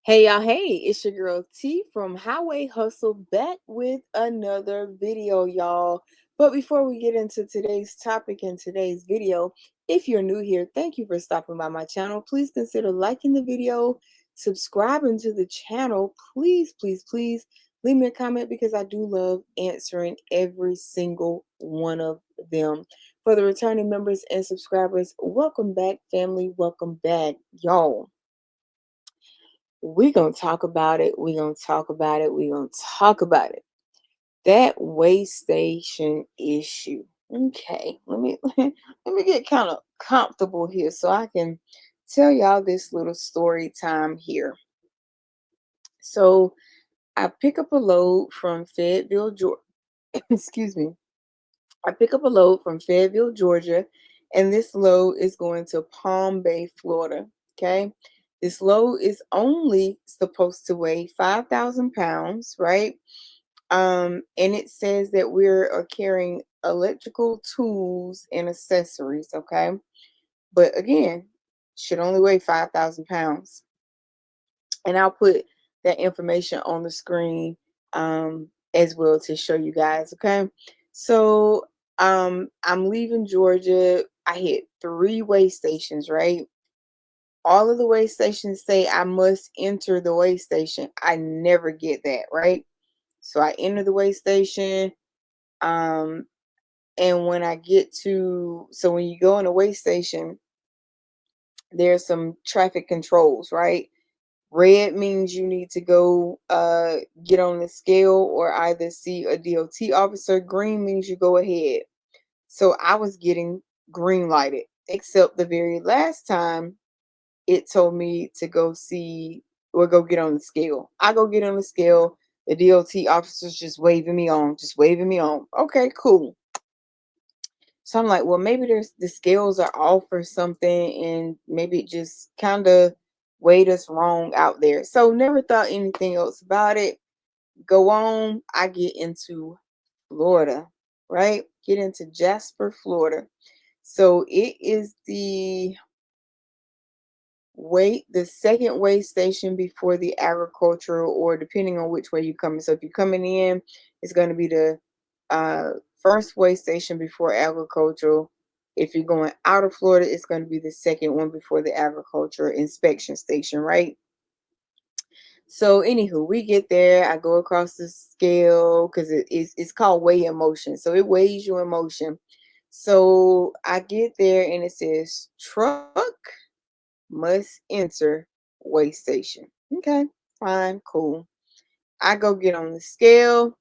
Hey y'all, hey, it's your girl T from Highway Hustle back with another video, y'all. But before we get into today's topic and today's video, if you're new here, thank you for stopping by my channel. Please consider liking the video, subscribing to the channel. Please, please, please leave me a comment because I do love answering every single one of them. For the returning members and subscribers, welcome back, family. Welcome back, y'all. We're going to talk about it. We're going to talk about it. We're going to talk about it. That way station issue. Okay, let me get kind of comfortable here so I can tell y'all this little story time here. So I pick up a load from Fayetteville, Georgia. Excuse me. I pick up a load from Fayetteville, Georgia, and this load is going to Palm Bay, Florida. Okay. This load is only supposed to weigh 5,000 pounds, right? And it says that we're carrying electrical tools and accessories, okay? But again, should only weigh 5,000 pounds. And I'll put that information on the screen as well to show you guys, okay? So I'm leaving Georgia. I hit 3 weigh stations, right? All of the weigh stations say I must enter the weigh station. I never get that, right? So I enter the weigh station. Um, and when I get to, so when you go in a weigh station, there's some traffic controls, right? Red means you need to go get on the scale or either see a DOT officer. Green means you go ahead. So I was getting green lighted, except the very last time it told me to go see or go get on the scale. I go get on the scale. The DOT officer's just waving me on, just waving me on. Okay, cool. So I'm like, well, maybe there's the scales are off or something, and maybe it just kind of weighed us wrong out there. So never thought anything else about it. Go on, I get into Florida, right? Get into Jasper, Florida. So it is the second way station before the agricultural, or depending on which way you're coming. So if you're coming in, it's going to be the uh, first way station before agricultural. If you're going out of Florida, it's going to be the second one before the agriculture inspection station, right? So, anywho, we get there. I go across the scale because it's called weigh in motion. So it weighs you in motion. So I get there and it says truck must enter weigh station. Okay, fine, cool. I go get on the scale,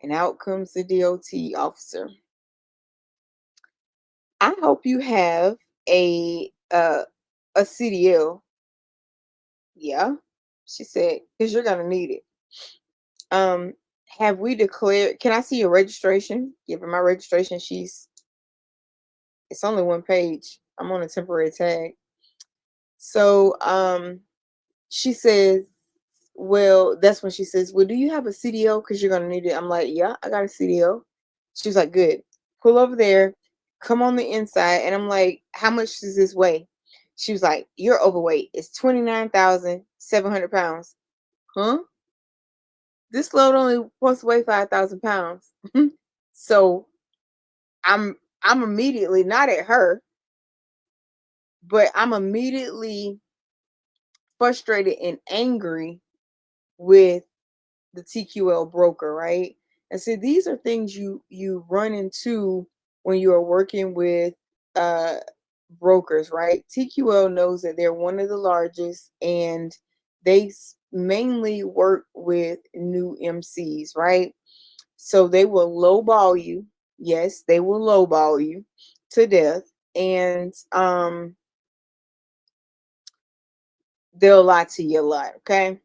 and out comes the DOT officer. I hope you have a CDL. Yeah, she said, because you're gonna need it. Um, have we declared? Can I see your registration? Give her my registration. It's only one page. I'm on a temporary tag. So she says, well, that's when she says, well, do you have a CDL? Because you're gonna need it. I'm like, yeah, I got a CDL. She was like, good. Pull over there, come on the inside. And I'm like, how much does this weigh? She was like, you're overweight. It's 29,700 pounds. Huh? This load only supposed to weigh 5,000 pounds. So I'm immediately not at her, but I'm immediately frustrated and angry with the TQL broker, right? And so these are things you run into when you are working with uh brokers, right? TQL knows that they're one of the largest, and they mainly work with new MCs, right? So they will lowball you. Yes, they will lowball you to death, and they'll lie to you a lot. Okay.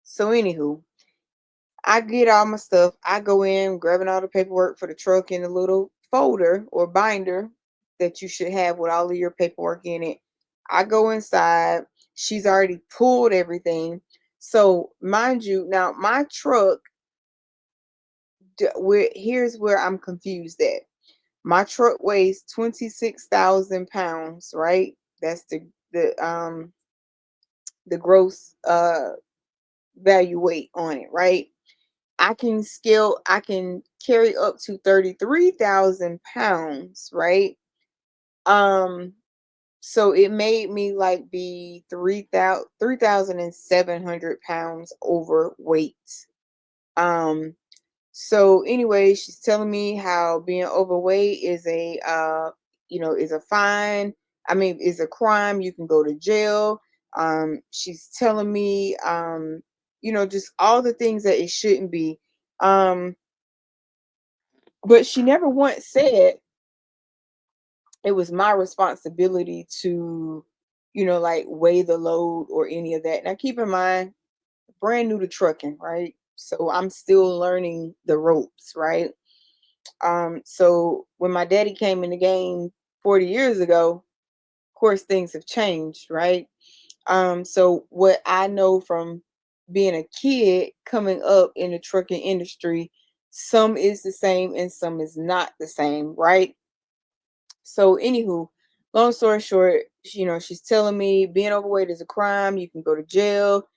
So anywho, I get all my stuff. I go in, grabbing all the paperwork for the truck in a little folder or binder that you should have with all of your paperwork in it. I go inside. She's already pulled everything. So, mind you, now my truck, here's where I'm confused at. My truck weighs 26,000 pounds, right? That's the the gross value weight on it, right? I can carry up to 33,000 pounds, right? Um, so it made me like be 3,700 pounds overweight. Um, so anyway, she's telling me how being overweight is is a fine. I mean, is a crime. You can go to jail. She's telling me, just all the things that it shouldn't be. Um, but she never once said it was my responsibility to, like weigh the load or any of that. Now, keep in mind, brand new to trucking, right? So I'm still learning the ropes, right? So when my daddy came in the game 40 years ago, of course things have changed, right? So what I know from being a kid coming up in the trucking industry, some is the same and some is not the same, right? So, anywho, long story short, she's telling me being overweight is a crime. You can go to jail.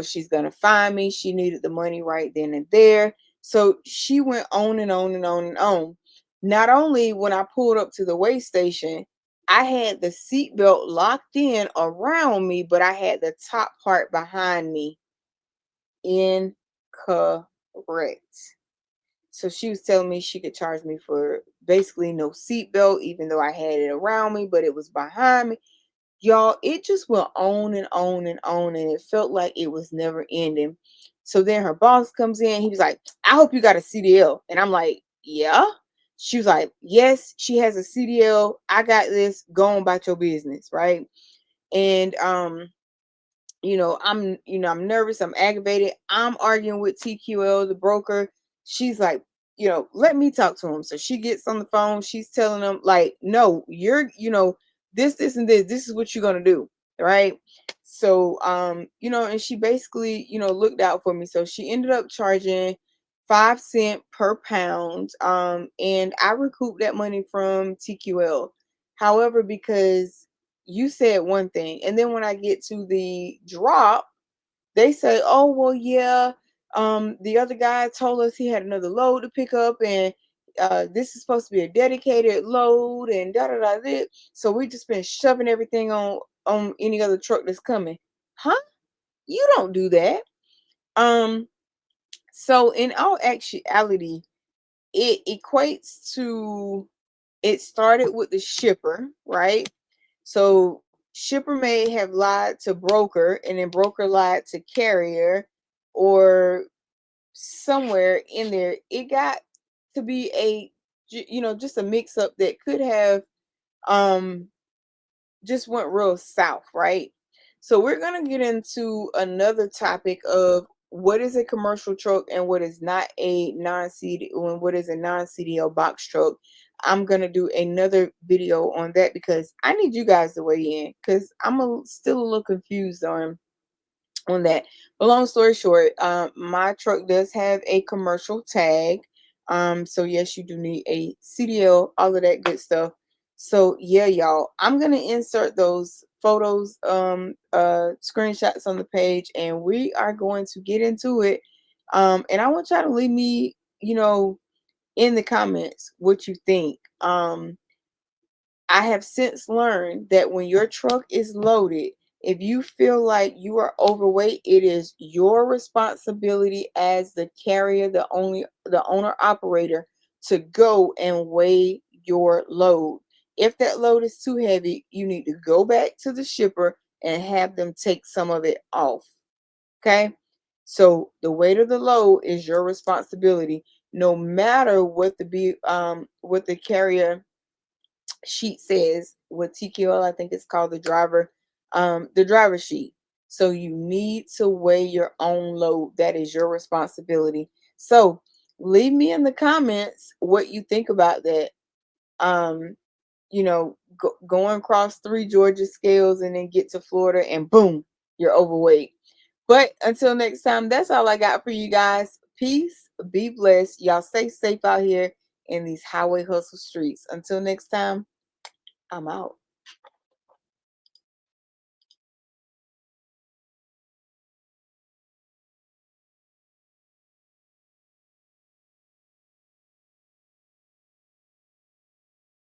She's gonna find me. She needed the money right then and there. So she went on and on and on and on. Not only when I pulled up to the weigh station, I had the seatbelt locked in around me, but I had the top part behind me incorrect. So she was telling me she could charge me for basically no seatbelt, even though I had it around me, but it was behind me. Y'all, it just went on and on and on, and it felt like it was never ending. So then her boss comes in. He was like, I hope you got a CDL. And I'm like, yeah. She was like, yes, she has a CDL. I got this. Go on about your business, right? And I'm nervous, I'm aggravated, I'm arguing with TQL, the broker. She's like, let me talk to him. So she gets on the phone, she's telling them, like, no, you're, this, and this is what you're gonna do, right? So, and she basically, looked out for me. So she ended up charging 5 cents per pound. And I recouped that money from TQL. However, because you said one thing, and then when I get to the drop, they say, oh well, yeah, the other guy told us he had another load to pick up, and this is supposed to be a dedicated load, and da da da da. So we just been shoving everything on any other truck that's coming. Huh? You don't do that. um so in all actuality, it equates to, it started with the shipper, right? So shipper may have lied to broker, and then broker lied to carrier, or somewhere in there it got to be just a mix up that could have um just went real south, right? So we're gonna get into another topic of what is a commercial truck and what is not a non-CD, and what is a non-CDL box truck. I'm gonna do another video on that because I need you guys to weigh in, because still a little confused on that. But long story short, my truck does have a commercial tag. So yes, you do need a CDL, all of that good stuff. So yeah, y'all, I'm gonna insert those photos, screenshots on the page, and we are going to get into it. And I want y'all to leave me, in the comments what you think. I have since learned that when your truck is loaded, if you feel like you are overweight, it is your responsibility as the carrier, the owner operator, to go and weigh your load. If that load is too heavy, you need to go back to the shipper and have them take some of it off. Okay? So the weight of the load is your responsibility, no matter what the carrier sheet says. With TQL, I think it's called the driver sheet. So you need to weigh your own load. That is your responsibility. So leave me in the comments what you think about that. Um, going across 3 Georgia scales and then get to Florida and boom, you're overweight. But until next time, that's all I got for you guys. Peace, be blessed. Y'all stay safe out here in these highway hustle streets. Until next time, I'm out.